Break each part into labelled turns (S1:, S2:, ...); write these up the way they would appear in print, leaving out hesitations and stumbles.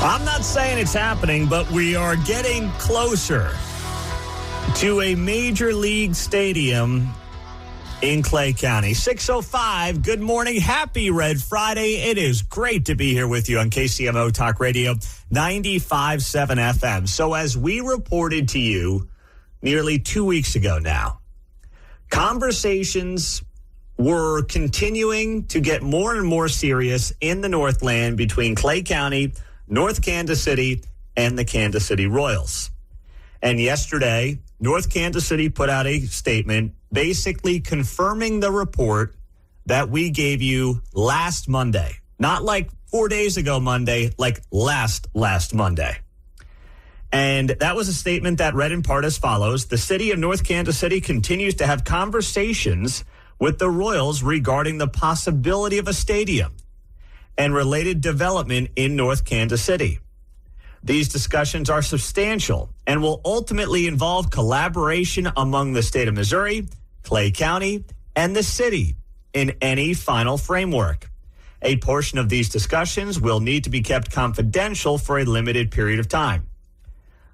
S1: I'm not saying it's happening, but we are getting closer to a major league stadium in Clay County. 6:05, good morning. Happy Red Friday. It is great to be here with you on KCMO Talk Radio 95.7 FM. So as we reported to you nearly 2 weeks ago now, conversations were continuing to get more and more serious in the Northland between Clay County, North Kansas City, and the Kansas City Royals. And yesterday, North Kansas City put out a statement basically confirming the report that we gave you last Monday. Not like 4 days ago Monday, like last Monday. And that was a statement that read in part as follows. The city of North Kansas City continues to have conversations with the Royals regarding the possibility of a stadium and related development in North Kansas City. These discussions are substantial and will ultimately involve collaboration among the state of Missouri, Clay County, and the city in any final framework. A portion of these discussions will need to be kept confidential for a limited period of time.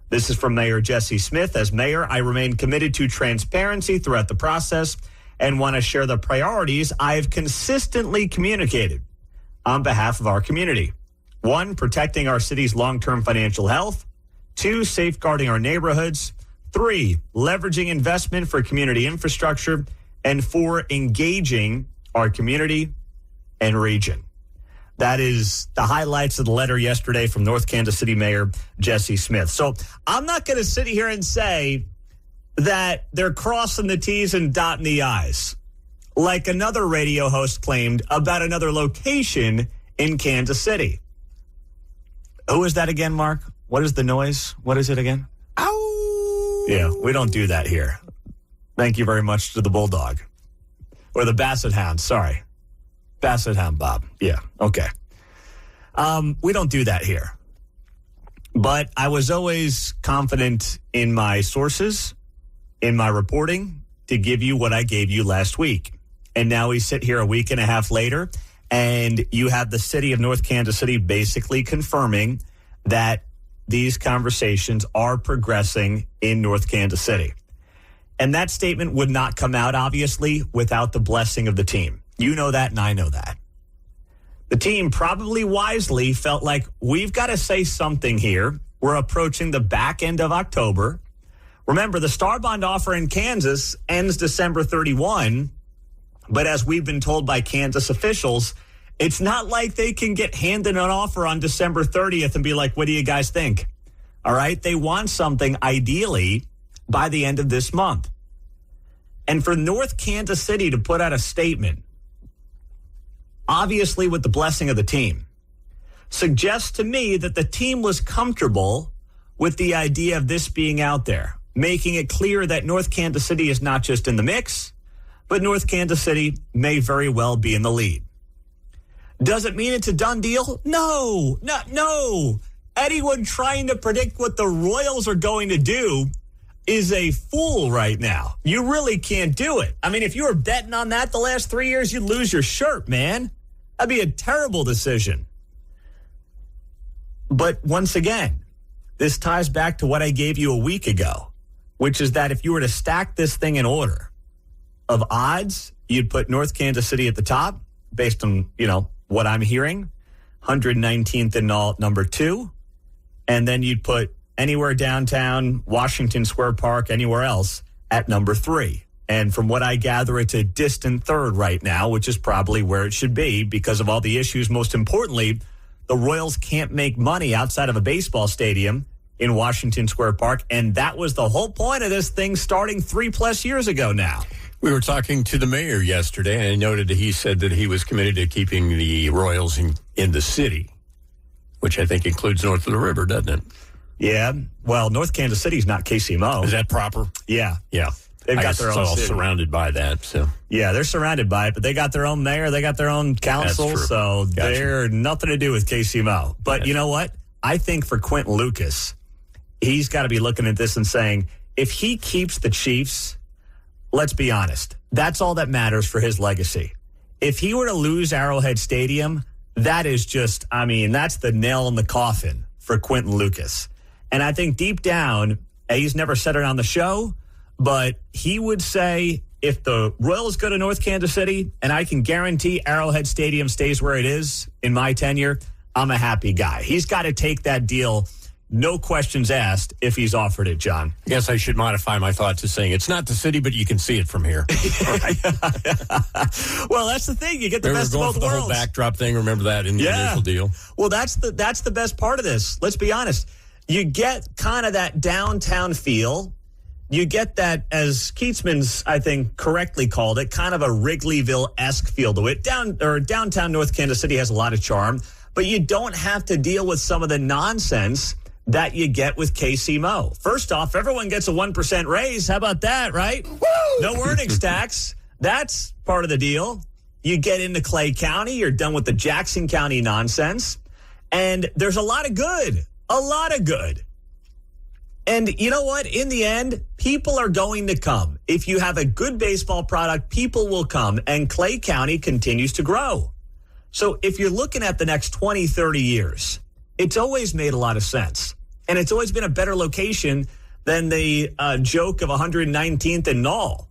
S1: This is from Mayor Jesse Smith. As mayor, I remain committed to transparency throughout the process and want to share the priorities I have consistently communicated on behalf of our community. 1, protecting our city's long-term financial health. 2, safeguarding our neighborhoods. 3, leveraging investment for community infrastructure. And 4, engaging our community and region. That is the highlights of the letter yesterday from North Kansas City Mayor Jesse Smith. So I'm not going to sit here and say that they're crossing the T's and dotting the I's, like another radio host claimed about another location in Kansas City. Who is that again, Mark? What is the noise? What is it again? Ow! Yeah, we don't do that here. Thank you very much to the Bulldog. Or the Basset Hound, sorry. Basset Hound, Bob. Yeah, okay. We don't do that here. But I was always confident in my sources, in my reporting, to give you what I gave you last week. And now we sit here a week and a half later, and you have the city of North Kansas City basically confirming that these conversations are progressing in North Kansas City. And that statement would not come out, obviously, without the blessing of the team. You know that, and I know that. The team probably wisely felt like we've got to say something here. We're approaching the back end of October. Remember, the Star Bond offer in Kansas ends December 31. But as we've been told by Kansas officials, it's not like they can get handed an offer on December 30th and be like, what do you guys think? All right. They want something ideally by the end of this month. And for North Kansas City to put out a statement, obviously with the blessing of the team, suggests to me that the team was comfortable with the idea of this being out there, making it clear that North Kansas City is not just in the mix, but North Kansas City may very well be in the lead. Does it mean it's a done deal? No. Anyone trying to predict what the Royals are going to do is a fool right now. You really can't do it. I mean, if you were betting on that the last 3 years, you'd lose your shirt, man. That'd be a terrible decision. But once again, this ties back to what I gave you a week ago, which is that if you were to stack this thing in order of odds, you'd put North Kansas City at the top based on, what I'm hearing, 119th in number 2. And then you'd put anywhere downtown, Washington Square Park, anywhere else at number 3. And from what I gather, it's a distant third right now, which is probably where it should be because of all the issues. Most importantly, the Royals can't make money outside of a baseball stadium in Washington Square Park. And that was the whole point of this thing starting 3+ years ago now.
S2: We were talking to the mayor yesterday, and I noted that he said that he was committed to keeping the Royals in the city, which I think includes north of the river, doesn't it?
S1: Yeah. Well, North Kansas City is not KCMO.
S2: Is that proper?
S1: Yeah.
S2: Yeah.
S1: They've got their own city.
S2: Surrounded by that. So
S1: yeah, they're surrounded by it, but they got their own mayor, they got their own council, so they're nothing to do with KCMO. But you know what? I think for Quentin Lucas, he's got to be looking at this and saying, if he keeps the Chiefs, let's be honest, that's all that matters for his legacy. If he were to lose Arrowhead Stadium, that is just, that's the nail in the coffin for Quentin Lucas. And I think deep down, he's never said it on the show, but he would say if the Royals go to North Kansas City and I can guarantee Arrowhead Stadium stays where it is in my tenure, I'm a happy guy. He's got to take that deal, no questions asked, if he's offered it, John.
S2: I guess I should modify my thought to saying it's not the city, but you can see it from here.
S1: Well, that's the thing. You get the best of both worlds.
S2: The whole backdrop thing. Remember that in the initial deal?
S1: Well, that's the best part of this. Let's be honest. You get kind of that downtown feel. You get that, as Keatsman's, I think, correctly called it, kind of a Wrigleyville-esque feel to it. Downtown North Kansas City has a lot of charm, but you don't have to deal with some of the nonsense that you get with KCMO. First off, everyone gets a 1% raise. How about that, right? Woo! No earnings tax. That's part of the deal. You get into Clay County. You're done with the Jackson County nonsense. And there's a lot of good. A lot of good. And you know what? In the end, people are going to come. If you have a good baseball product, people will come. And Clay County continues to grow. So if you're looking at the next 20, 30 years, it's always made a lot of sense. And it's always been a better location than the joke of 119th and Knoll,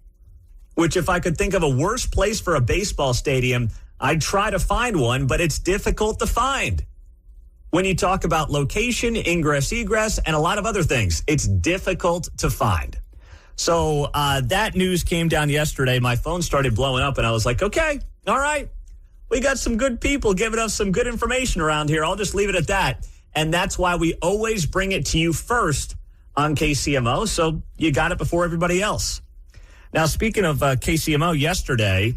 S1: which if I could think of a worse place for a baseball stadium, I'd try to find one, but it's difficult to find. When you talk about location, ingress, egress, and a lot of other things, it's difficult to find. So that news came down yesterday. My phone started blowing up, and I was like, okay, all right. We got some good people giving us some good information around here. I'll just leave it at that. And that's why we always bring it to you first on KCMO, so you got it before everybody else. Now, speaking of KCMO, yesterday,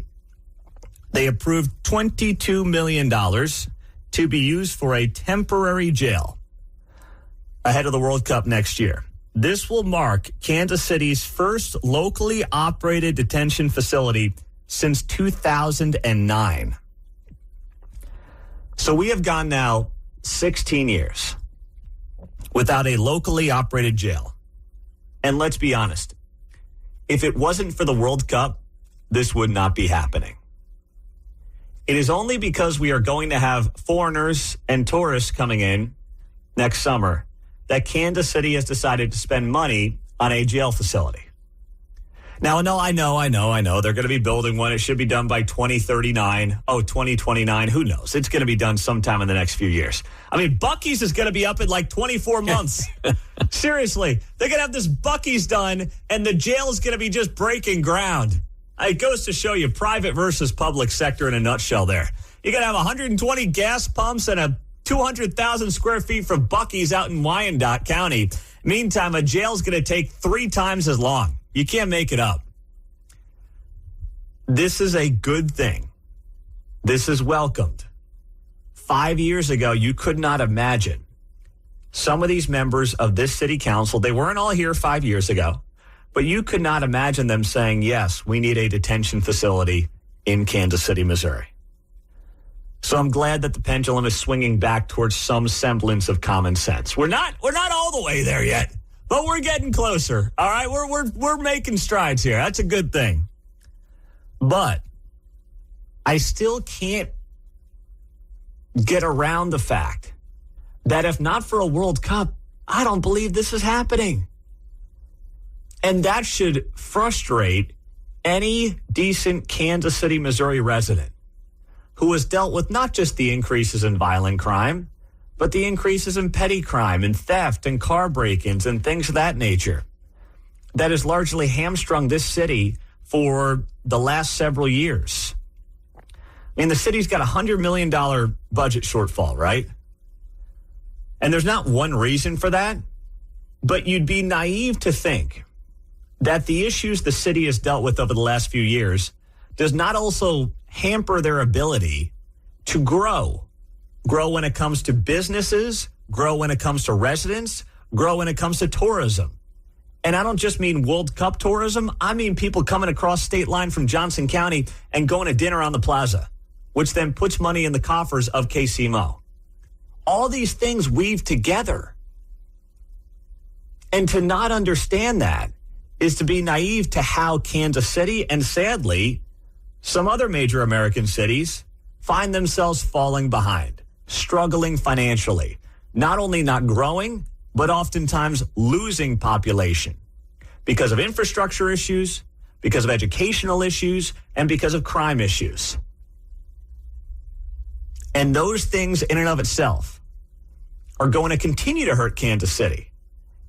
S1: they approved $22 million to be used for a temporary jail ahead of the World Cup next year. This will mark Kansas City's first locally operated detention facility since 2009. So we have gone now 16 years without a locally operated jail. And let's be honest, if it wasn't for the World Cup, this would not be happening. It is only because we are going to have foreigners and tourists coming in next summer that Kansas City has decided to spend money on a jail facility. Now, no, I know. They're going to be building one. It should be done by 2039. 2029. Who knows? It's going to be done sometime in the next few years. I mean, Buc-ee's is going to be up in like 24 months. Seriously. They're going to have this Buc-ee's done, and the jail is going to be just breaking ground. It goes to show you private versus public sector in a nutshell there. You're going to have 120 gas pumps and a 200,000 square feet for Buc-ee's out in Wyandotte County. Meantime, a jail's going to take 3 times as long. You can't make it up. This is a good thing. This is welcomed. 5 years ago, you could not imagine some of these members of this city council, they weren't all here 5 years ago, but you could not imagine them saying, yes, we need a detention facility in Kansas City, Missouri. So I'm glad that the pendulum is swinging back towards some semblance of common sense. We're not all the way there yet. But we're getting closer, all right? We're making strides here. That's a good thing. But I still can't get around the fact that if not for a World Cup, I don't believe this is happening. And that should frustrate any decent Kansas City, Missouri resident who has dealt with not just the increases in violent crime, but the increases in petty crime and theft and car break-ins and things of that nature that has largely hamstrung this city for the last several years. I mean, the city's got a $100 million budget shortfall, right? And there's not one reason for that, but you'd be naive to think that the issues the city has dealt with over the last few years does not also hamper their ability to grow. Grow when it comes to businesses, grow when it comes to residents, grow when it comes to tourism. And I don't just mean World Cup tourism. I mean people coming across state line from Johnson County and going to dinner on the plaza, which then puts money in the coffers of KCMO. All these things weave together. And to not understand that is to be naive to how Kansas City and sadly some other major American cities find themselves falling behind, struggling financially, not only not growing, but oftentimes losing population because of infrastructure issues, because of educational issues, and because of crime issues. And those things in and of itself are going to continue to hurt Kansas City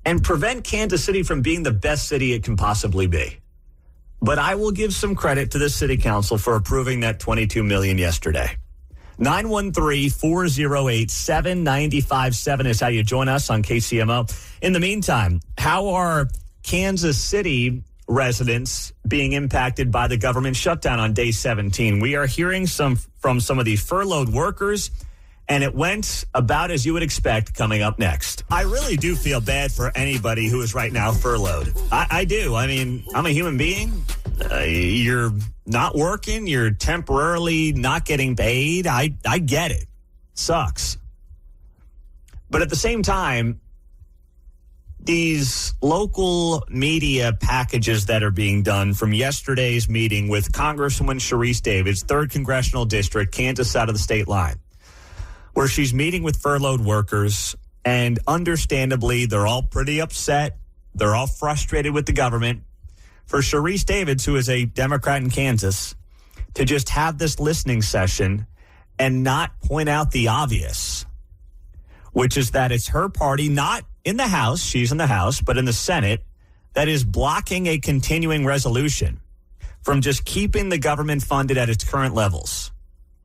S1: and prevent Kansas City from being the best city it can possibly be. But I will give some credit to the city council for approving that $22 million yesterday. 913-408-7957 is how you join us on KCMO. In the meantime, how are Kansas City residents being impacted by the government shutdown on day 17? We are hearing from some of these furloughed workers, and it went about as you would expect coming up next. I really do feel bad for anybody who is right now furloughed. I do. I mean, I'm a human being. You're not working. You're temporarily not getting paid. I get it. Sucks. But at the same time, these local media packages that are being done from yesterday's meeting with Congresswoman Sharice Davids, 3rd Congressional District, Kansas side of the state line, where she's meeting with furloughed workers, and understandably, they're all pretty upset. They're all frustrated with the government. For Sharice Davids, who is a Democrat in Kansas, to just have this listening session and not point out the obvious, which is that it's her party, not in the House, she's in the House, but in the Senate, that is blocking a continuing resolution from just keeping the government funded at its current levels.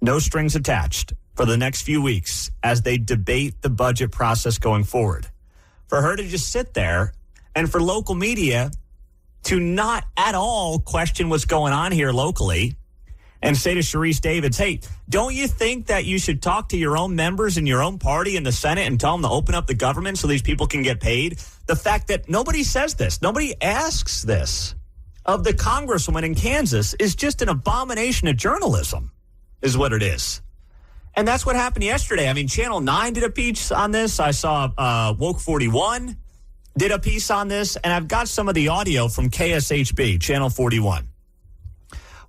S1: No strings attached for the next few weeks as they debate the budget process going forward. For her to just sit there and for local media to not at all question what's going on here locally and say to Sharice Davids, hey, don't you think that you should talk to your own members in your own party in the Senate and tell them to open up the government so these people can get paid? The fact that nobody says this, nobody asks this of the congresswoman in Kansas is just an abomination of journalism, is what it is. And that's what happened yesterday. I mean, Channel 9 did a piece on this. I saw Woke 41 did a piece on this, and I've got some of the audio from KSHB, Channel 41,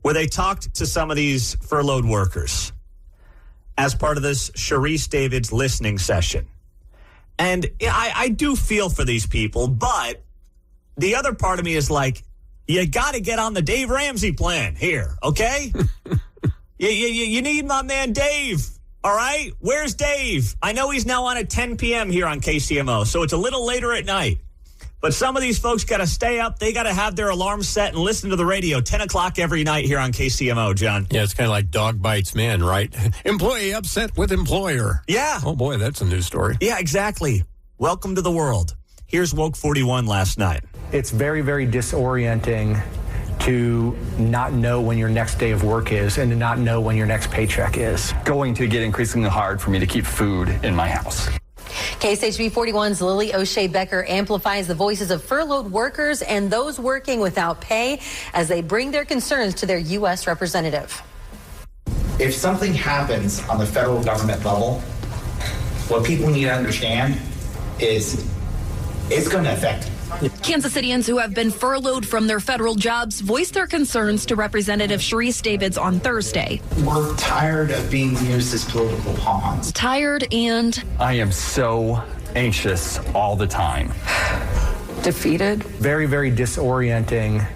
S1: where they talked to some of these furloughed workers as part of this Sharice Davids listening session. And I do feel for these people, but the other part of me is like, you got to get on the Dave Ramsey plan here, okay? you need my man Dave, all right? Where's Dave? I know he's now on at 10 p.m. here on KCMO, so it's a little later at night. But some of these folks got to stay up. They got to have their alarm set and listen to the radio 10 o'clock every night here on KCMO, John.
S2: Yeah, it's kind of like dog bites man, right? Employee upset with employer.
S1: Yeah.
S2: Oh, boy, that's a news story.
S1: Yeah, exactly. Welcome to the world. Here's Woke 41 last night.
S3: It's very, very disorienting to not know when your next day of work is and to not know when your next paycheck is.
S4: Going to get increasingly hard for me to keep food in my house.
S5: KSHB 41's Lily O'Shea Becker amplifies the voices of furloughed workers and those working without pay as they bring their concerns to their U.S. representative.
S6: If something happens on the federal government level, what people need to understand is it's going to affect you.
S7: Kansas Cityans who have been furloughed from their federal jobs voiced their concerns to Representative Sharice Davids on Thursday.
S6: We're tired of being used as political pawns.
S7: Tired and
S4: I am so anxious all the time.
S7: defeated.
S3: Very, very disorienting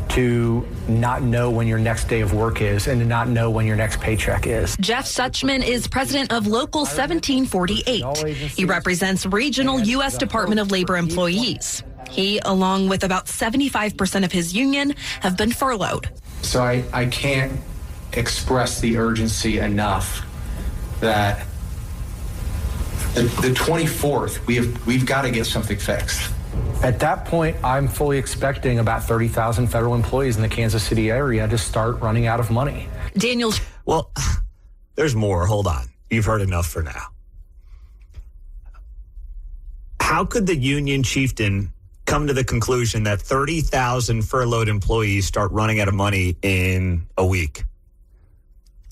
S3: to not know when your next day of work is and to not know when your next paycheck is.
S7: Jeff Suchman is president of Local 1748. He represents regional U.S. Department of Labor employees. He, along with about 75% of his union, have been furloughed.
S3: So I can't express the urgency enough that the 24th, we've got to get something fixed. At that point, I'm fully expecting about 30,000 federal employees in the Kansas City area to start running out of money.
S7: Daniel's.
S1: Well, there's more. Hold on. You've heard enough for now. How could the union chieftain come to the conclusion that 30,000 furloughed employees start running out of money in a week?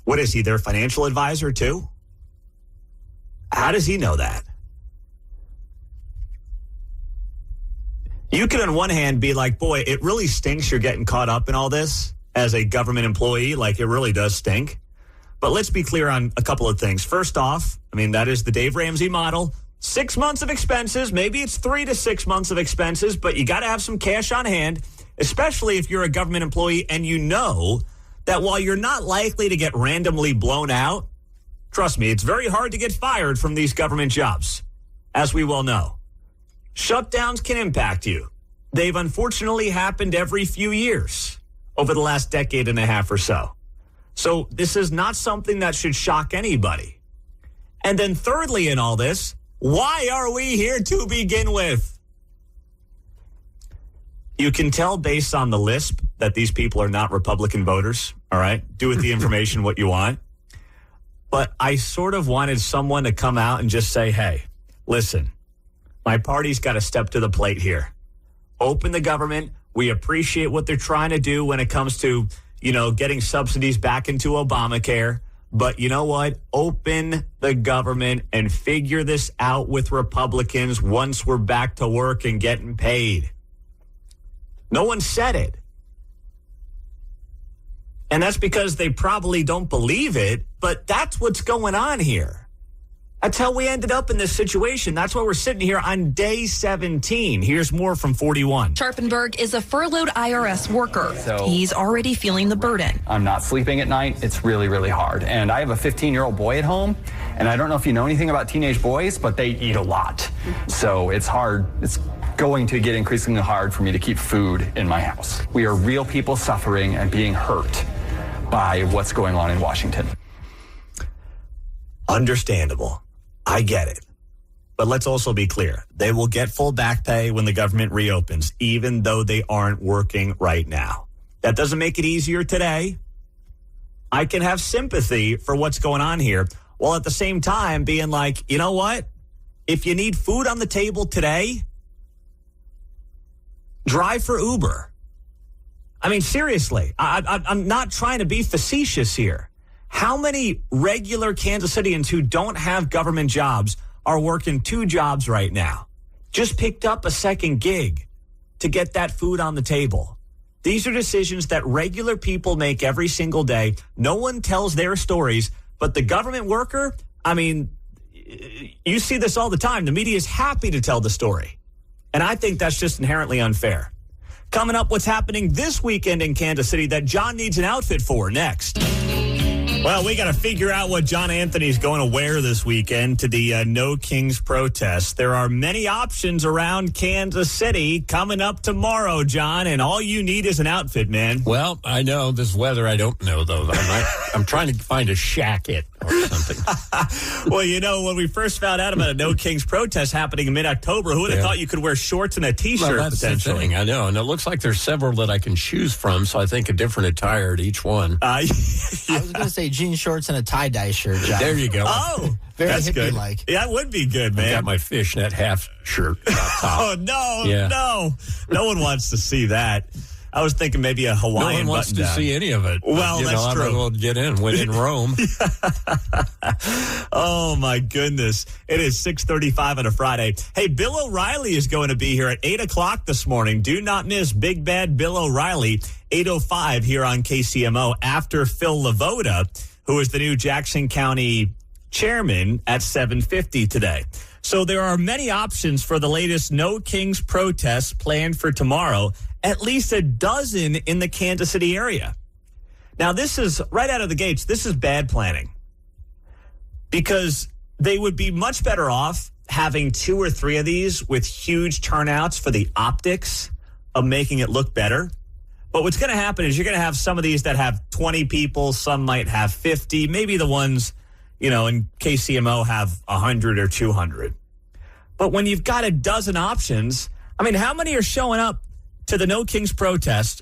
S1: What is he, their financial advisor too? How does he know that? You can, on one hand, be like, boy, it really stinks you're getting caught up in all this as a government employee. Like, it really does stink. But let's be clear on a couple of things. First off, I mean, that is the Dave Ramsey model. 6 months of expenses. Maybe it's 3 to 6 months of expenses, but you got to have some cash on hand, especially if you're a government employee and you know that while you're not likely to get randomly blown out, trust me, it's very hard to get fired from these government jobs, as we well know. Shutdowns can impact you. They've unfortunately happened every few years over the last decade and a half or so. So this is not something that should shock anybody. And then thirdly in all this, why are we here to begin with? You can tell based on the lisp that these people are not Republican voters, all right? Do with the information what you want. But I sort of wanted someone to come out and just say, hey, listen, my party's got to step to the plate here. Open the government. We appreciate what they're trying to do when it comes to, getting subsidies back into Obamacare. But you know what? Open the government and figure this out with Republicans once we're back to work and getting paid. No one said it. And that's because they probably don't believe it, but that's what's going on here. That's how we ended up in this situation. That's why we're sitting here on day 17. Here's more from 41.
S7: Scharpenberg is a furloughed IRS worker. He's already feeling the burden.
S4: I'm not sleeping at night. It's really, really hard. And I have a 15-year-old boy at home, and I don't know if you know anything about teenage boys, but they eat a lot. So it's hard. It's going to get increasingly hard for me to keep food in my house. We are real people suffering and being hurt by what's going on in Washington.
S1: Understandable. I get it. But let's also be clear. They will get full back pay when the government reopens, even though they aren't working right now. That doesn't make it easier today. I can have sympathy for what's going on here, while at the same time being like, you know what? If you need food on the table today, drive for Uber. I mean, seriously, I'm not trying to be facetious here. How many regular Kansas Cityans who don't have government jobs are working 2 jobs right now? Just picked up a second gig to get that food on the table. These are decisions that regular people make every single day. No one tells their stories, but the government worker, I mean, you see this all the time. The media is happy to tell the story. And I think that's just inherently unfair. Coming up, what's happening this weekend in Kansas City that John needs an outfit for next. Well, we got to figure out what John Anthony's going to wear this weekend to the No Kings protest. There are many options around Kansas City coming up tomorrow, John, and all you need is an outfit, man.
S2: Well, I know this weather. I don't know, though. I'm trying to find a shacket or something.
S1: Well, when we first found out about a No Kings protest happening in mid-October, who would have thought you could wear shorts and a T-shirt,
S2: that's potentially? The thing, I know, and it looks like there's several that I can choose from, so I think a different attire at each one.
S8: I was going to say jean shorts and a tie-dye shirt, John.
S2: There you go.
S1: Oh,
S8: very
S1: that's
S8: hippie-like.
S1: Good. Yeah, it would be good, man.
S2: I got my fishnet half shirt.
S1: Oh, no. No one wants to see that. I was thinking maybe a Hawaiian button-down.
S2: No one wants to see any of it.
S1: Well, that's true.
S2: I will get in when in Rome.
S1: Oh, my goodness. It is 6:35 on a Friday. Hey, Bill O'Reilly is going to be here at 8 o'clock this morning. Do not miss Big Bad Bill O'Reilly, 8:05 here on KCMO after Phil Lavoda, who is the new Jackson County chairman, at 7:50 today. So there are many options for the latest No Kings protests planned for tomorrow, at least a dozen in the Kansas City area. Now, this is right out of the gates. This is bad planning because they would be much better off having 2 or 3 of these with huge turnouts for the optics of making it look better. But what's going to happen is you're going to have some of these that have 20 people. Some might have 50. Maybe the ones, in KCMO have 100 or 200. But when you've got a dozen options, I mean, how many are showing up to the No Kings protest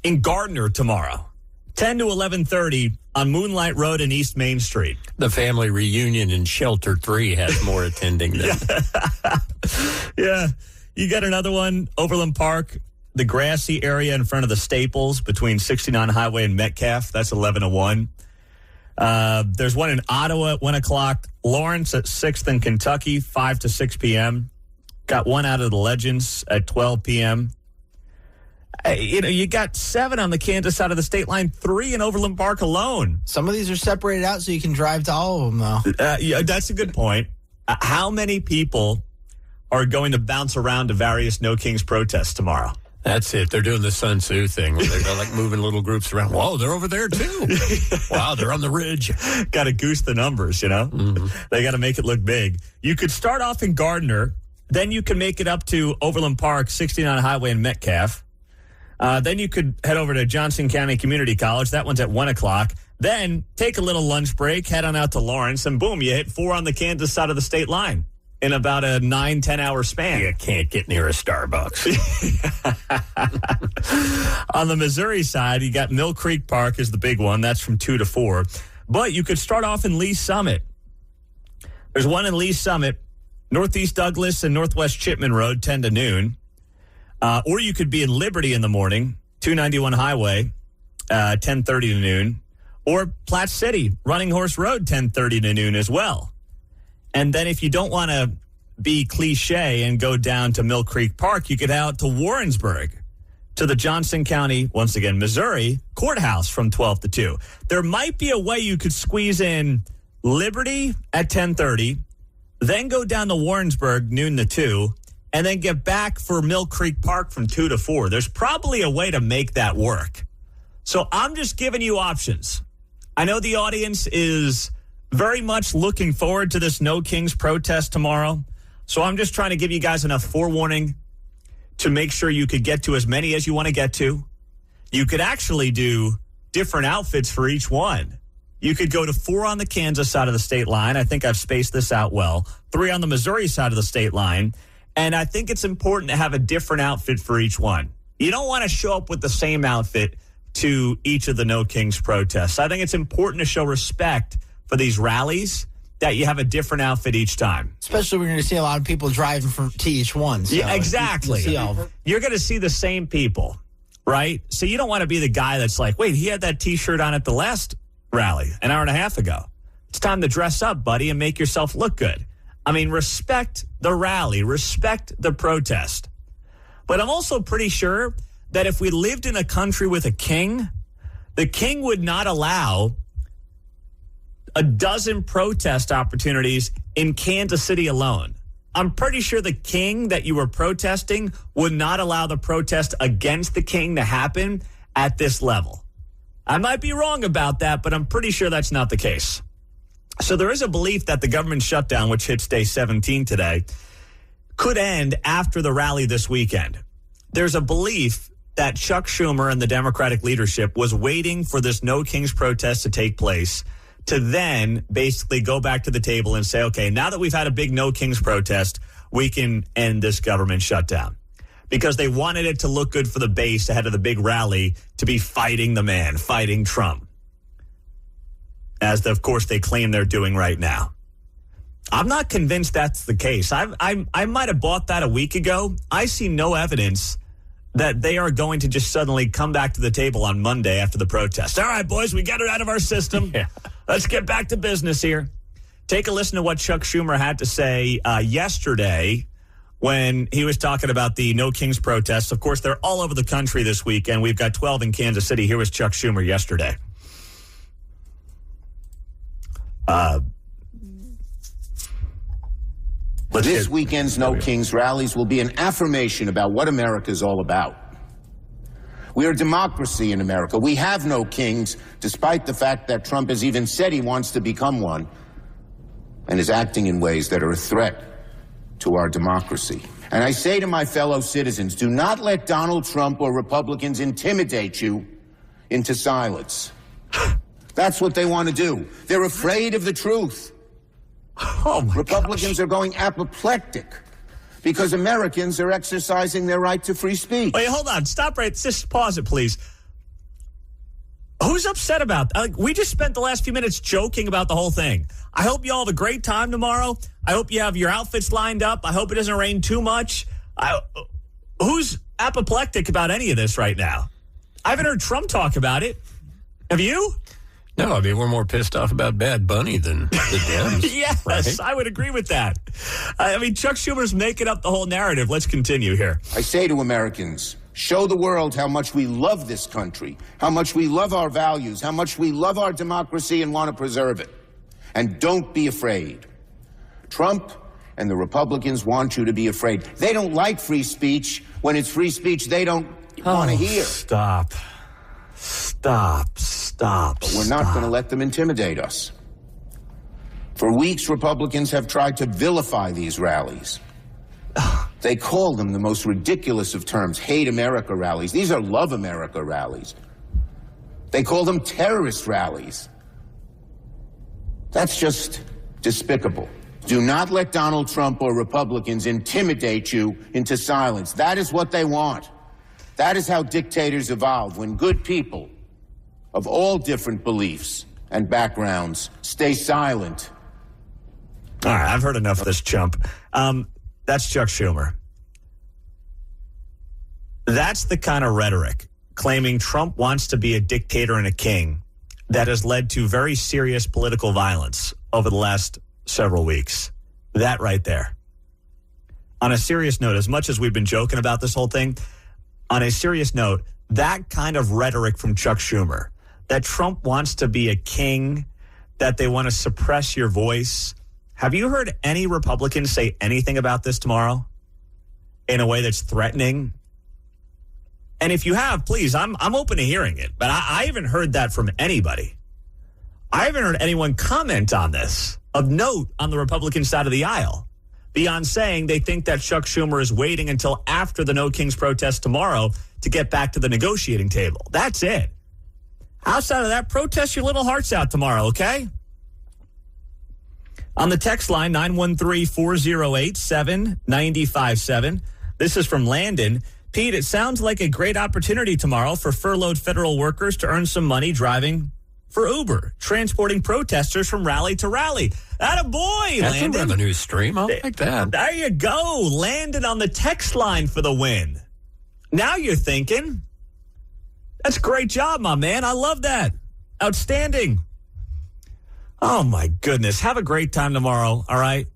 S1: in Gardner tomorrow, 10 to 11:30 on Moonlight Road and East Main Street?
S2: The family reunion in Shelter 3 has more attending than.
S1: Yeah. You got another one, Overland Park, the grassy area in front of the Staples between 69 Highway and Metcalf. That's 11 to 1. There's one in Ottawa at 1 o'clock, Lawrence at 6th in Kentucky, 5 to 6 p.m. Got one out of the Legends at 12 p.m. You got 7 on the Kansas side of the state line, 3 in Overland Park alone.
S8: Some of these are separated out so you can drive to all of them, though.
S1: Yeah, that's a good point. How many people are going to bounce around to various No Kings protests tomorrow?
S2: That's it. They're doing the Sun Tzu thing where they're like moving little groups around. Whoa, they're over there too. Wow, they're on the ridge.
S1: Got to goose the numbers,
S2: Mm-hmm.
S1: They got to make it look big. You could start off in Gardner. Then you can make it up to Overland Park, 69 Highway in Metcalf. Then you could head over to Johnson County Community College. That one's at 1 o'clock. Then take a little lunch break, head on out to Lawrence, and boom, you hit 4 on the Kansas side of the state line in about a 9-10 hour span.
S2: You can't get near a Starbucks.
S1: On the Missouri side, you got Mill Creek Park is the big one. That's from 2 to 4. But you could start off in Lee Summit. There's one in Lee Summit, Northeast Douglas and Northwest Chipman Road, 10 to noon. Or you could be in Liberty in the morning, 291 Highway, 10:30 to noon. Or Platte City, Running Horse Road, 10:30 to noon as well. And then if you don't want to be cliche and go down to Mill Creek Park, you could head out to Warrensburg, to the Johnson County, once again, Missouri, courthouse from 12 to 2. There might be a way you could squeeze in Liberty at 10:30, then go down to Warrensburg, noon to 2, and then get back for Mill Creek Park from 2 to 4. There's probably a way to make that work. So I'm just giving you options. I know the audience is very much looking forward to this No Kings protest tomorrow. So I'm just trying to give you guys enough forewarning to make sure you could get to as many as you want to get to. You could actually do different outfits for each one. You could go to 4 on the Kansas side of the state line. I think I've spaced this out well. 3 on the Missouri side of the state line. And I think it's important to have a different outfit for each one. You don't want to show up with the same outfit to each of the No Kings protests. I think it's important to show respect for these rallies that you have a different outfit each time.
S8: Especially when you're going to see a lot of people driving to each one. So
S1: yeah, exactly. You're going to see the same people, right? So you don't want to be the guy that's like, wait, he had that T-shirt on at the last rally an hour and a half ago. It's time to dress up, buddy, and make yourself look good. I mean, respect the rally, respect the protest. But I'm also pretty sure that if we lived in a country with a king, the king would not allow a dozen protest opportunities in Kansas City alone. I'm pretty sure the king that you were protesting would not allow the protest against the king to happen at this level. I might be wrong about that, but I'm pretty sure that's not the case. So there is a belief that the government shutdown, which hits day 17 today, could end after the rally this weekend. There's a belief that Chuck Schumer and the Democratic leadership was waiting for this No Kings protest to take place to then basically go back to the table and say, okay, now that we've had a big No Kings protest, we can end this government shutdown. Because they wanted it to look good for the base ahead of the big rally to be fighting the man, fighting Trump. As, of course, they claim they're doing right now. I'm not convinced that's the case. I might have bought that a week ago. I see no evidence that they are going to just suddenly come back to the table on Monday after the protest. All right, boys, we got it out of our system.
S2: Yeah.
S1: Let's get back to business here. Take a listen to what Chuck Schumer had to say yesterday when he was talking about the No Kings protests. Of course, they're all over the country this weekend. We've got 12 in Kansas City. Here was Chuck Schumer yesterday.
S9: This weekend's No Kings rallies will be an affirmation about what America is all about. We are a democracy in America. We have no kings, despite the fact that Trump has even said he wants to become one and is acting in ways that are a threat to our democracy. And I say to my fellow citizens, do not let Donald Trump or Republicans intimidate you into silence. That's what they want to do. They're afraid of the truth.
S1: Oh my
S9: Republicans
S1: gosh.
S9: are going apoplectic because Americans are exercising their right to free speech.
S1: Wait, hold on. Stop right. Just pause it, please. Who's upset about that? We just spent the last few minutes joking about the whole thing. I hope you all have a great time tomorrow. I hope you have your outfits lined up. I hope it doesn't rain too much. Who's apoplectic about any of this right now? I haven't heard Trump talk about it. Have you?
S2: No, I mean, we're more pissed off about Bad Bunny than the Dems.
S1: Yes, right? I would agree with that. I mean, Chuck Schumer's making up the whole narrative. Let's continue here.
S9: I say to Americans, show the world how much we love this country, how much we love our values, how much we love our democracy and want to preserve it. And don't be afraid. Trump and the Republicans want you to be afraid. They don't like free speech. When it's free speech, they don't want to hear.
S1: Stop. But
S9: we're not going to let them intimidate us. For weeks, Republicans have tried to vilify these rallies. They call them the most ridiculous of terms, hate America rallies. These are love America rallies. They call them terrorist rallies. That's just despicable. Do not let Donald Trump or Republicans intimidate you into silence. That is what they want. That is how dictators evolve, when good people of all different beliefs and backgrounds stay silent.
S1: All right, I've heard enough of this chump. That's Chuck Schumer. That's the kind of rhetoric claiming Trump wants to be a dictator and a king that has led to very serious political violence over the last several weeks. That right there. On a serious note, as much as we've been joking about this whole thing, on a serious note, that kind of rhetoric from Chuck Schumer, that Trump wants to be a king, that they want to suppress your voice. Have you heard any Republicans say anything about this tomorrow in a way that's threatening? And if you have, please, I'm open to hearing it. But I haven't heard that from anybody. I haven't heard anyone comment on this of note on the Republican side of the aisle, beyond saying they think that Chuck Schumer is waiting until after the No Kings protest tomorrow to get back to the negotiating table. That's it. Outside of that, protest your little hearts out tomorrow, okay? On the text line, 913-408-7957. This is from Landon. Pete, it sounds like a great opportunity tomorrow for furloughed federal workers to earn some money driving for Uber, transporting protesters from rally to rally. Attaboy,
S2: That's
S1: Landon.
S2: a revenue stream. I'll take that.
S1: There you go. Landon on the text line for the win. Now you're thinking. That's a great job, my man. I love that. Outstanding. Oh, my goodness. Have a great time tomorrow, all right?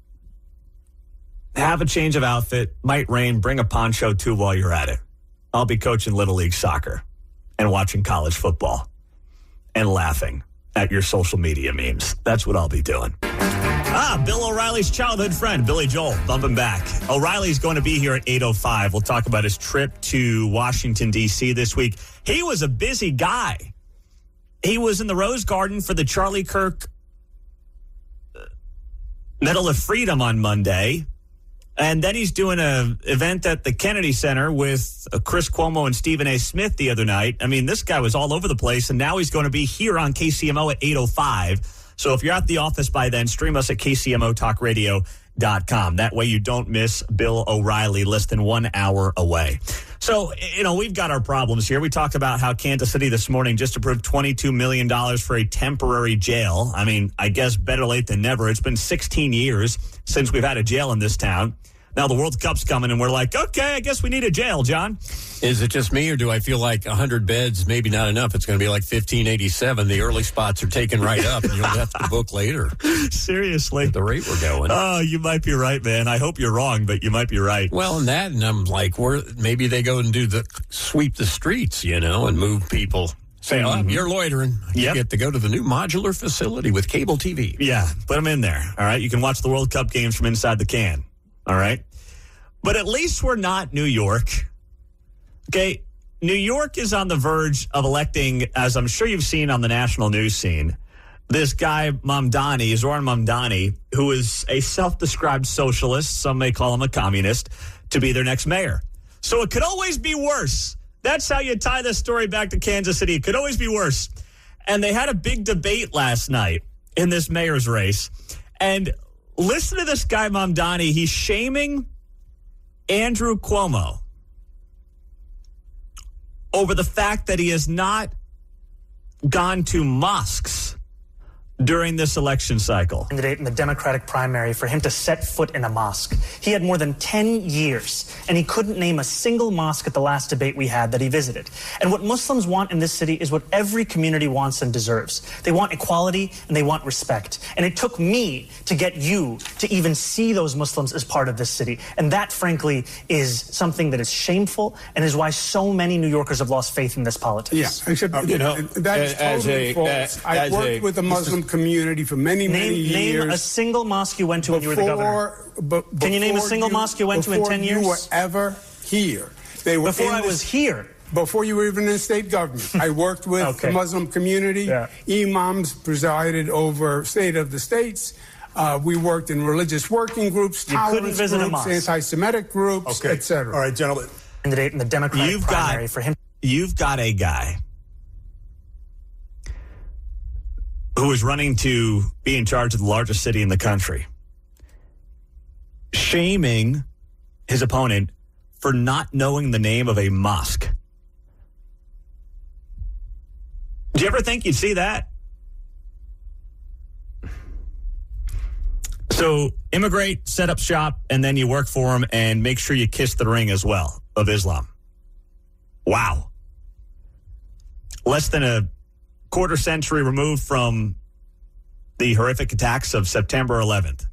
S1: Have a change of outfit. Might rain. Bring a poncho, too, while you're at it. I'll be coaching Little League soccer and watching college football and laughing at your social media memes. That's what I'll be doing. Bill O'Reilly's childhood friend, Billy Joel, bumping back. O'Reilly's going to be here at 8:05. We'll talk about his trip to Washington, D.C. this week. He was a busy guy. He was in the Rose Garden for the Charlie Kirk Medal of Freedom on Monday. And then he's doing an event at the Kennedy Center with Chris Cuomo and Stephen A. Smith the other night. I mean, this guy was all over the place, and now he's going to be here on KCMO at 8:05. So if you're at the office by then, stream us at KCMOTalkRadio.com. That way you don't miss Bill O'Reilly, less than 1 hour away. So, we've got our problems here. We talked about how Kansas City this morning just approved $22 million for a temporary jail. I mean, I guess better late than never. It's been 16 years since we've had a jail in this town. Now the World Cup's coming, and we're like, okay, I guess we need a jail, John.
S2: Is it just me, or do I feel like 100 beds, maybe not enough? It's going to be like 1587. The early spots are taken right up, and you'll have to book later.
S1: Seriously.
S2: At the rate we're going.
S1: Oh, you might be right, man. I hope you're wrong, but you might be right.
S2: Well, and I'm like, maybe they go and sweep the streets, and move people. Say, you're loitering. You get to go to the new modular facility with cable TV.
S1: Yeah, put them in there, all right? You can watch the World Cup games from inside the can. All right. But at least we're not New York. Okay. New York is on the verge of electing, as I'm sure you've seen on the national news scene, this guy, Zoran Mamdani, who is a self-described socialist. Some may call him a communist, to be their next mayor. So it could always be worse. That's how you tie this story back to Kansas City. It could always be worse. And they had a big debate last night in this mayor's race. And listen to this guy, Mamdani. He's shaming Andrew Cuomo over the fact that he has not gone to mosques during this election cycle.
S10: Candidate in the Democratic primary for him to set foot in a mosque. He had more than 10 years, and he couldn't name a single mosque at the last debate we had that he visited. And what Muslims want in this city is what every community wants and deserves. They want equality, and they want respect. And it took me to get you to even see those Muslims as part of this city. And that, frankly, is something that is shameful and is why so many New Yorkers have lost faith in this politics.
S11: Yeah, except, that is totally false. I worked with a Muslim community for many years.
S10: Name a single mosque you went to when you were the governor. Can you name a single mosque you went to in 10 years?
S11: Before you were ever here.
S10: Before I was here.
S11: Before you were even in state government. I worked with the Muslim community. Yeah. Imams presided over State of the States. We worked in religious working groups, tolerance groups, anti-Semitic groups, etc.
S12: All right, gentlemen.
S10: Candidate in the Democratic primary for him.
S1: You've got a guy who is running to be in charge of the largest city in the country, shaming his opponent for not knowing the name of a mosque. Do you ever think you'd see that? So immigrate, set up shop, and then you work for him and make sure you kiss the ring as well of Islam. Wow. Less than a quarter century removed from the horrific attacks of September 11th.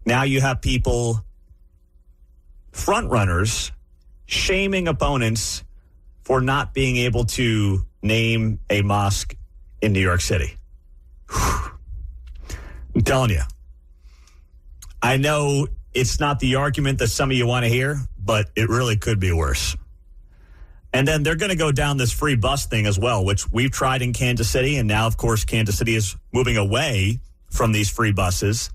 S1: Now you have people, front runners, shaming opponents for not being able to name a mosque in New York City. Whew. I'm telling you. I know it's not the argument that some of you want to hear, but it really could be worse. And then they're going to go down this free bus thing as well, which we've tried in Kansas City. And now, of course, Kansas City is moving away from these free buses.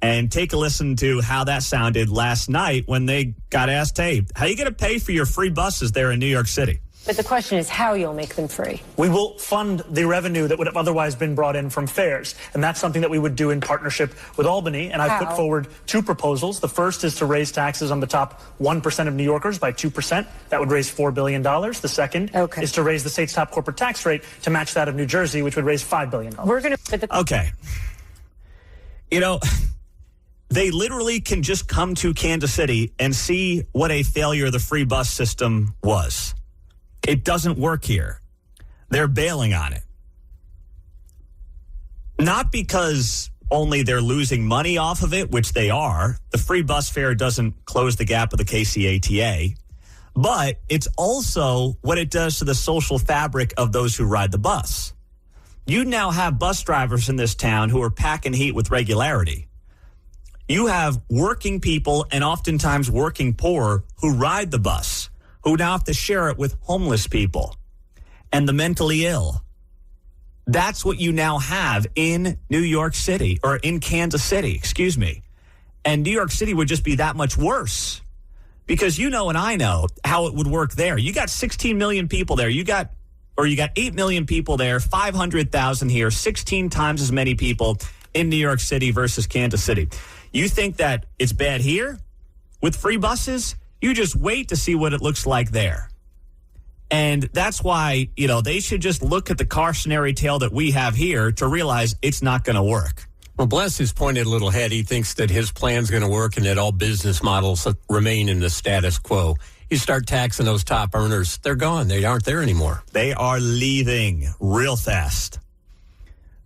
S1: And take a listen to how that sounded last night when they got asked, hey, how are you going to pay for your free buses there in New York City?
S13: But the question is how you'll make them free.
S10: We will fund the revenue that would have otherwise been brought in from fares. And that's something that we would do in partnership with Albany. And I've put forward two proposals. The first is to raise taxes on the top 1% of New Yorkers by 2%. That would raise $4 billion. The second is to raise the state's top corporate tax rate to match that of New Jersey, which would raise $5 billion.
S13: We're going to...
S1: Okay. You know, they literally can just come to Kansas City and see what a failure the free bus system was. It doesn't work here. They're bailing on it. Not because only they're losing money off of it, which they are. The free bus fare doesn't close the gap with the KCATA. But it's also what it does to the social fabric of those who ride the bus. You now have bus drivers in this town who are packing heat with regularity. You have working people and oftentimes working poor who ride the bus, who now have to share it with homeless people and the mentally ill. That's what you now have in New York City, or in Kansas City, excuse me. And New York City would just be that much worse because you know and I know how it would work there. You got 16 million people there. You got 8 million people there, 500,000 here, 16 times as many people in New York City versus Kansas City. You think that it's bad here with free buses? You just wait to see what it looks like there. And that's why, you know, they should just look at the cautionary tale that we have here to realize it's not going to work.
S2: Well, bless his pointed little head. He thinks that his plan's going to work and that all business models remain in the status quo. You start taxing those top earners, they're gone. They aren't there anymore.
S1: They are leaving real fast.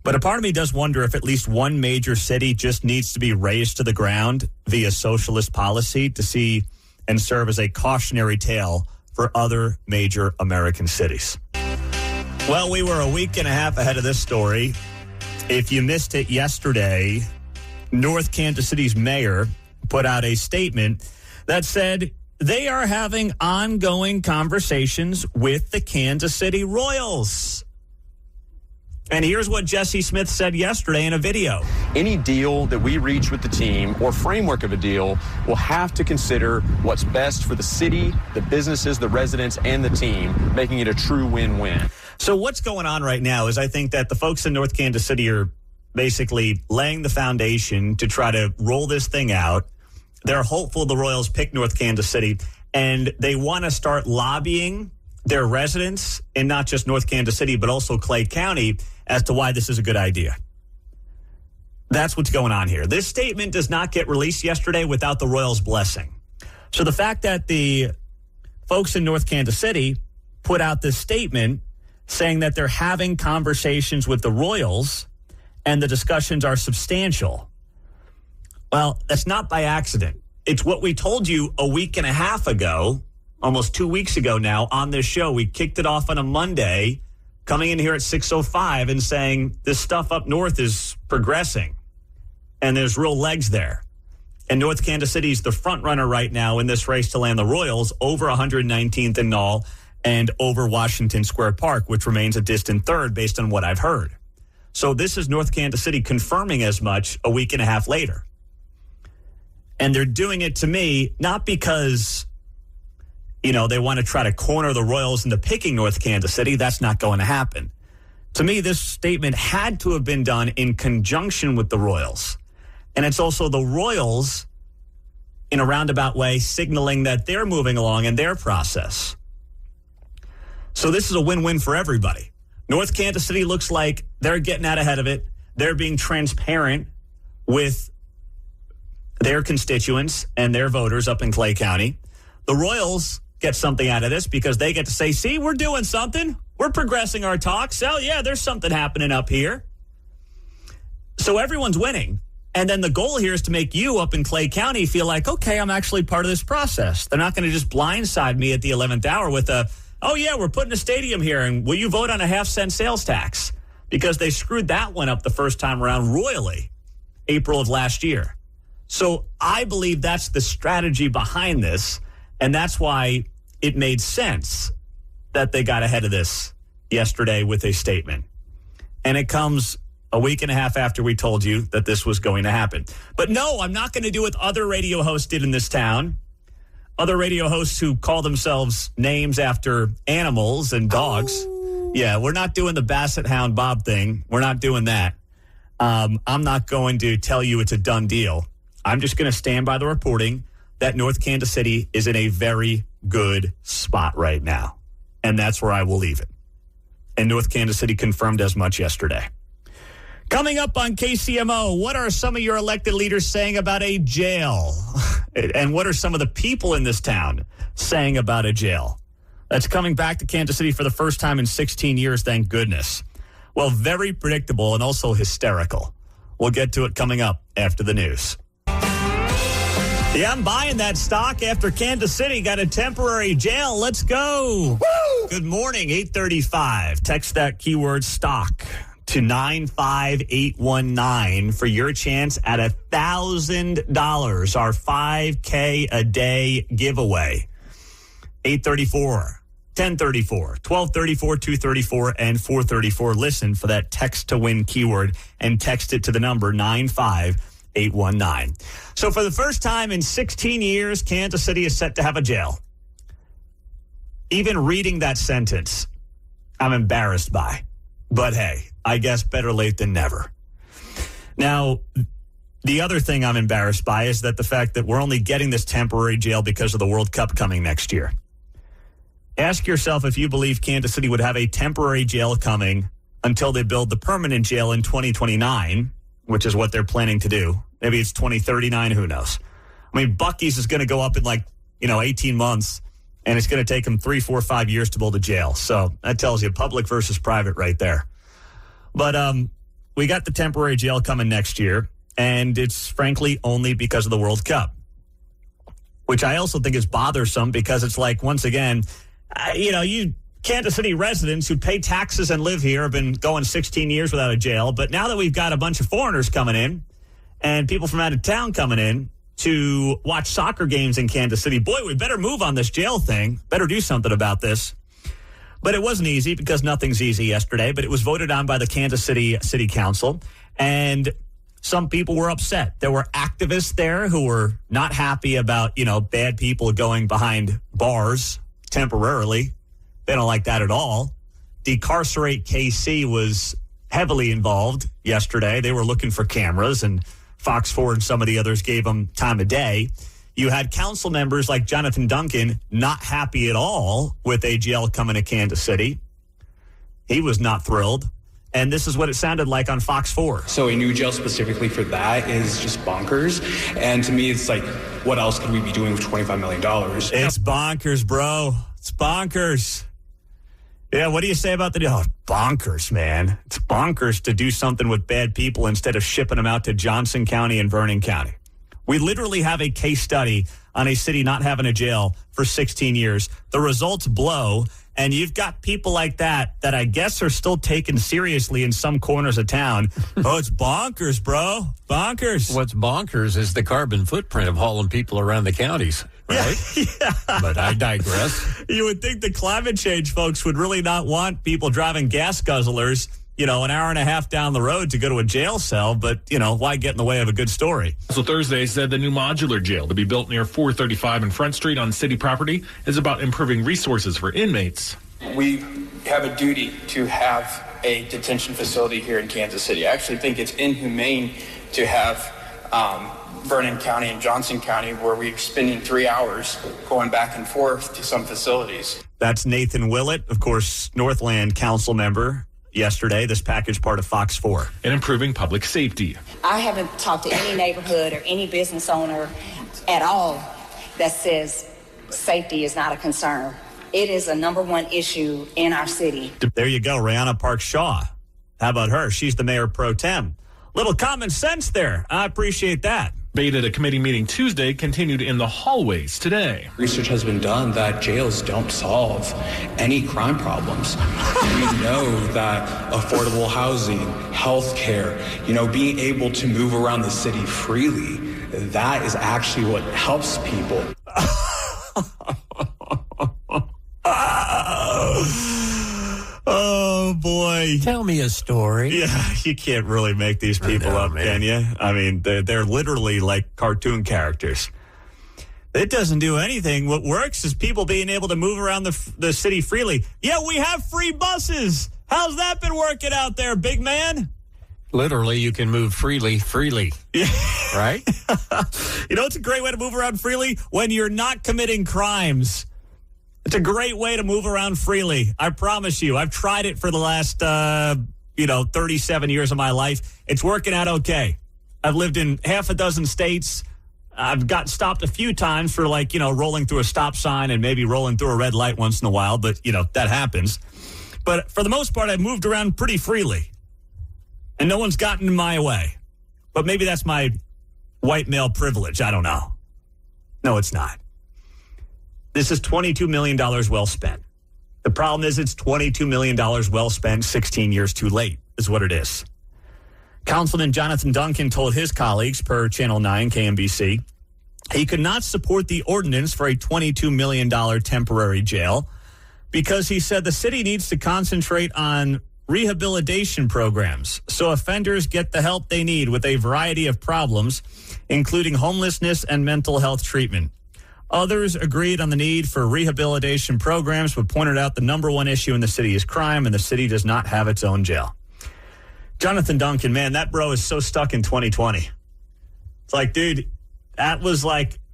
S1: But a part of me does wonder if at least one major city just needs to be razed to the ground via socialist policy to see and serve as a cautionary tale for other major American cities. Well, we were a week and a half ahead of this story. If you missed it yesterday, North Kansas City's mayor put out a statement that said they are having ongoing conversations with the Kansas City Royals. And here's what Jesse Smith said yesterday in a video.
S14: Any deal that we reach with the team or framework of a deal will have to consider what's best for the city, the businesses, the residents, and the team, making it a true win-win.
S1: So what's going on right now is I think that the folks in North Kansas City are basically laying the foundation to try to roll this thing out. They're hopeful the Royals pick North Kansas City, and they want to start lobbying their residents in not just North Kansas City, but also Clay County as to why this is a good idea. That's what's going on here. This statement does not get released yesterday without the Royals' blessing. So the fact that the folks in North Kansas City put out this statement saying that they're having conversations with the Royals and the discussions are substantial, well, that's not by accident. It's what we told you a week and a half ago, almost 2 weeks ago now on this show. We kicked it off on a Monday, coming in here at 6:05 and saying this stuff up north is progressing and there's real legs there. And North Kansas City is the front runner right now in this race to land the Royals over 119th and Knoll and over Washington Square Park, which remains a distant third based on what I've heard. So this is North Kansas City confirming as much a week and a half later. And they're doing it to me not because, they want to try to corner the Royals into picking North Kansas City. That's not going to happen. To me, this statement had to have been done in conjunction with the Royals. And it's also the Royals, in a roundabout way, signaling that they're moving along in their process. So this is a win-win for everybody. North Kansas City looks like they're getting out ahead of it. They're being transparent with their constituents and their voters up in Clay County. The Royals get something out of this because they get to say, see, we're doing something. We're progressing our talks. Oh, yeah, there's something happening up here. So everyone's winning. And then the goal here is to make you up in Clay County feel like, okay, I'm actually part of this process. They're not going to just blindside me at the 11th hour with oh, yeah, we're putting a stadium here, and will you vote on a half-cent sales tax? Because they screwed that one up the first time around royally, April of last year. So I believe that's the strategy behind this, and that's why it made sense that they got ahead of this yesterday with a statement. And it comes a week and a half after we told you that this was going to happen. But no, I'm not going to do what other radio hosts did in this town. Other radio hosts who call themselves names after animals and dogs. Oh. Yeah, we're not doing the Basset Hound Bob thing. We're not doing that. I'm not going to tell you it's a done deal. I'm just going to stand by the reporting that North Kansas City is in a very good spot right now. And that's where I will leave it. And North Kansas City confirmed as much yesterday. Coming up on KCMO, what are some of your elected leaders saying about a jail? And what are some of the people in this town saying about a jail? That's coming back to Kansas City for the first time in 16 years, thank goodness. Well, very predictable and also hysterical. We'll get to it coming up after the news. Yeah, I'm buying that stock after Kansas City got a temporary jail. Let's go. Woo! Good morning, 8:35. Text that keyword stock to 95819 for your chance at $1,000, our 5K a day giveaway. 834, 1034, 1234, 234, and 434. Listen for that text to win keyword and text it to the number 95819. So for the first time in 16 years, Kansas City is set to have a jail. Even reading that sentence, I'm embarrassed by. But hey, I guess better late than never. Now, the other thing I'm embarrassed by is that the fact that we're only getting this temporary jail because of the World Cup coming next year. Ask yourself if you believe Kansas City would have a temporary jail coming until they build the permanent jail in 2029, which is what they're planning to do. Maybe it's 2039, who knows? I mean, Buc-ee's is going to go up in 18 months, and it's going to take them 3, 4, 5 years to build a jail. So that tells you public versus private right there. But we got the temporary jail coming next year, and it's frankly only because of the World Cup, which I also think is bothersome because it's like, once again, you Kansas City residents who pay taxes and live here have been going 16 years without a jail. But now that we've got a bunch of foreigners coming in and people from out of town coming in to watch soccer games in Kansas City, boy, we better move on this jail thing. Better do something about this. But it wasn't easy because nothing's easy yesterday. But it was voted on by the Kansas City City Council. And some people were upset. There were activists there who were not happy about, bad people going behind bars temporarily. They don't like that at all. Decarcerate KC was heavily involved yesterday. They were looking for cameras, and Fox 4 and some of the others gave them time of day. You had council members like Jonathan Duncan not happy at all with a jail coming to Kansas City. He was not thrilled. And this is what it sounded like on Fox 4.
S12: So a new jail specifically for that is just bonkers. And to me, it's like, what else could we be doing with $25 million?
S1: It's bonkers, bro. It's bonkers. Yeah, what do you say about the deal? Oh, bonkers, man. It's bonkers to do something with bad people instead of shipping them out to Johnson County and Vernon County. We literally have a case study on a city not having a jail for 16 years. The results blow, and you've got people like that I guess are still taken seriously in some corners of town. Oh, it's bonkers, bro. Bonkers.
S2: What's bonkers is the carbon footprint of hauling people around the counties, right?
S1: Yeah.
S2: But I digress.
S1: You would think the climate change folks would really not want people driving gas guzzlers, an hour and a half down the road to go to a jail cell, but, why get in the way of a good story?
S15: So Thursday said the new modular jail to be built near 435 and Front Street on city property is about improving resources for inmates.
S16: We have a duty to have a detention facility here in Kansas City. I actually think it's inhumane to have Vernon County and Johnson County where we're spending 3 hours going back and forth to some facilities.
S1: That's Nathan Willett, of course, Northland council member. Yesterday, this package part of Fox 4.
S15: And improving public safety.
S17: I haven't talked to any neighborhood or any business owner at all that says safety is not a concern. It is a number one issue in our city.
S1: There you go, Rihanna Park Shaw. How about her? She's the mayor pro tem. Little common sense there. I appreciate that.
S15: Debate at a committee meeting Tuesday continued in the hallways today.
S3: Research has been done that jails don't solve any crime problems. We know that affordable housing, health care, being able to move around the city freely, that is actually what helps people.
S1: Oh, boy.
S2: Tell me a story.
S1: Yeah, you can't really make these people up, can you? I mean, they're literally like cartoon characters. It doesn't do anything. What works is people being able to move around the city freely. Yeah, we have free buses. How's that been working out there, big man?
S2: Literally, you can move freely.
S1: Yeah.
S2: Right?
S1: It's a great way to move around freely when you're not committing crimes. It's a great way to move around freely. I promise you. I've tried it for the last, 37 years of my life. It's working out okay. I've lived in half a dozen states. I've got stopped a few times for rolling through a stop sign and maybe rolling through a red light once in a while. But, that happens. But for the most part, I've moved around pretty freely. And no one's gotten in my way. But maybe that's my white male privilege. I don't know. No, it's not. This is $22 million well spent. The problem is it's $22 million well spent 16 years too late is what it is. Councilman Jonathan Duncan told his colleagues per Channel 9 KMBC he could not support the ordinance for a $22 million temporary jail because he said the city needs to concentrate on rehabilitation programs so offenders get the help they need with a variety of problems, including homelessness and mental health treatment. Others agreed on the need for rehabilitation programs, but pointed out the number one issue in the city is crime, and the city does not have its own jail. Jonathan Duncan, man, that bro is so stuck in 2020. It's like, dude, that was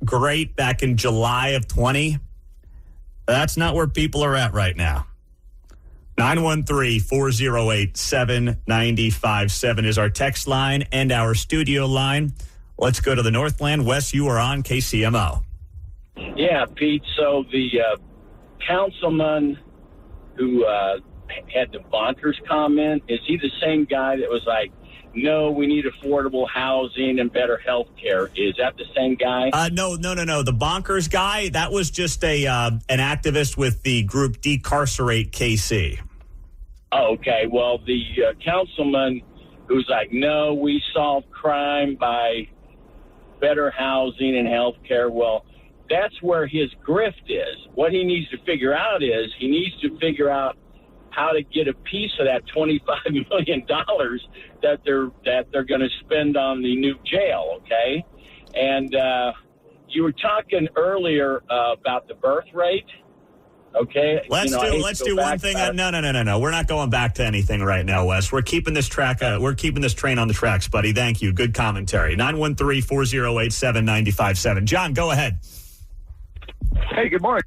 S1: great back in July of 20. That's not where people are at right now. 913-408-7957 is our text line and our studio line. Let's go to the Northland. Wes, you are on KCMO.
S18: Yeah, Pete. So the councilman who had the bonkers comment, is he the same guy that was like, no, we need affordable housing and better health care? Is that the same guy?
S1: No. The bonkers guy, that was just an activist with the group Decarcerate KC.
S18: Oh, okay. Well, the councilman who's like, no, we solve crime by better housing and health care. Well, that's where his grift is. What he needs to figure out is he needs to figure out how to get a piece of that $25 million that they're going to spend on the new jail, okay? And you were talking earlier about the birth rate, okay?
S1: Let's do one thing. No. We're not going back to anything right now, Wes. We're keeping this we're keeping this train on the tracks, buddy. Thank you. Good commentary. 913-408-7957. John, go ahead.
S19: Hey, good morning.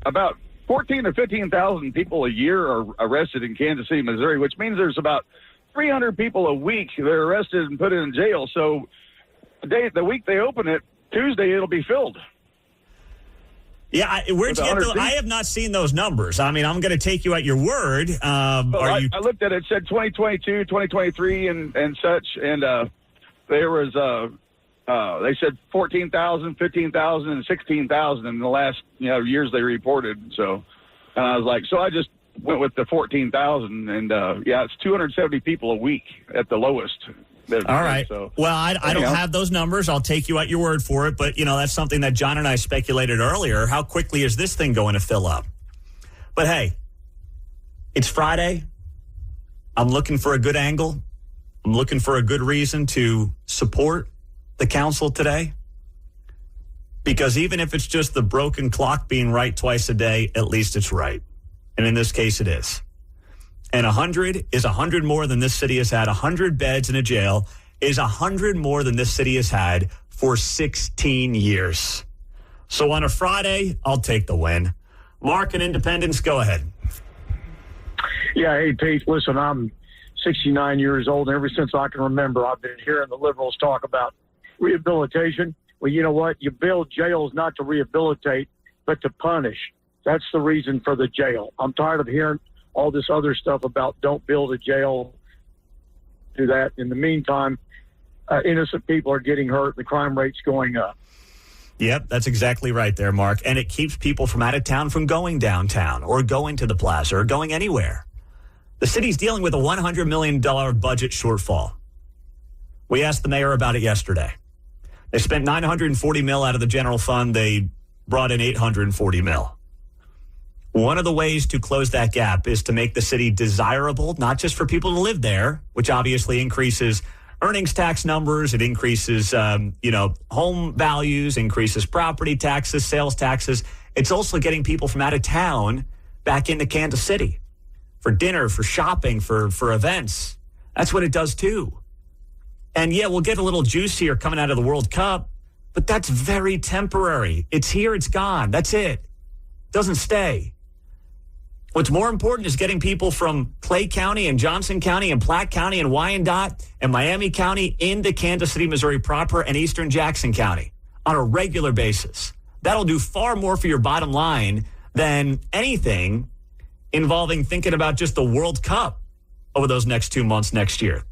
S19: About 14 or 15,000 people a year are arrested in Kansas City, Missouri, which means there's about 300 people a week that are arrested and put in jail. So the week they open it, Tuesday, it'll be filled.
S1: Yeah, where'd you get those? I have not seen those numbers. I mean, I'm going to take you at your word.
S19: I looked at it, said 2022, 2023 and such, and there was They said 14,000, 15,000, and 16,000 in the last years they reported. So I was like, so I just went with the 14,000, and it's 270 people a week at the lowest.
S1: All right.
S19: So,
S1: well, I don't have those numbers. I'll take you at your word for it. But, that's something that John and I speculated earlier. How quickly is this thing going to fill up? But, hey, it's Friday. I'm looking for a good angle. I'm looking for a good reason to support the council today. Because even if it's just the broken clock being right twice a day, at least it's right. And in this case, it is. And 100 is 100 more than this city has had. 100 beds in a jail is 100 more than this city has had for 16 years. So on a Friday, I'll take the win. Mark and Independence, go ahead.
S20: Yeah, hey, Pete, listen, I'm 69 years old, and ever since I can remember, I've been hearing the liberals talk about rehabilitation. Well, you know what? You build jails not to rehabilitate, but to punish. That's the reason for the jail. I'm tired of hearing all this other stuff about don't build a jail, do that. In the meantime, innocent people are getting hurt. The crime rate's going up.
S1: Yep, that's exactly right there, Mark. And it keeps people from out of town from going downtown or going to the plaza or going anywhere. The city's dealing with a $100 million budget shortfall. We asked the mayor about it yesterday. They spent $940 million out of the general fund. They brought in $840 million. One of the ways to close that gap is to make the city desirable, not just for people to live there, which obviously increases earnings tax numbers. It increases, home values, increases property taxes, sales taxes. It's also getting people from out of town back into Kansas City for dinner, for shopping, for events. That's what it does too. And yeah, we'll get a little juice here coming out of the World Cup, but that's very temporary. It's here, it's gone. That's it. Doesn't stay. What's more important is getting people from Clay County and Johnson County and Platte County and Wyandotte and Miami County into Kansas City, Missouri proper and eastern Jackson County on a regular basis. That'll do far more for your bottom line than anything involving thinking about just the World Cup over those next 2 months next year.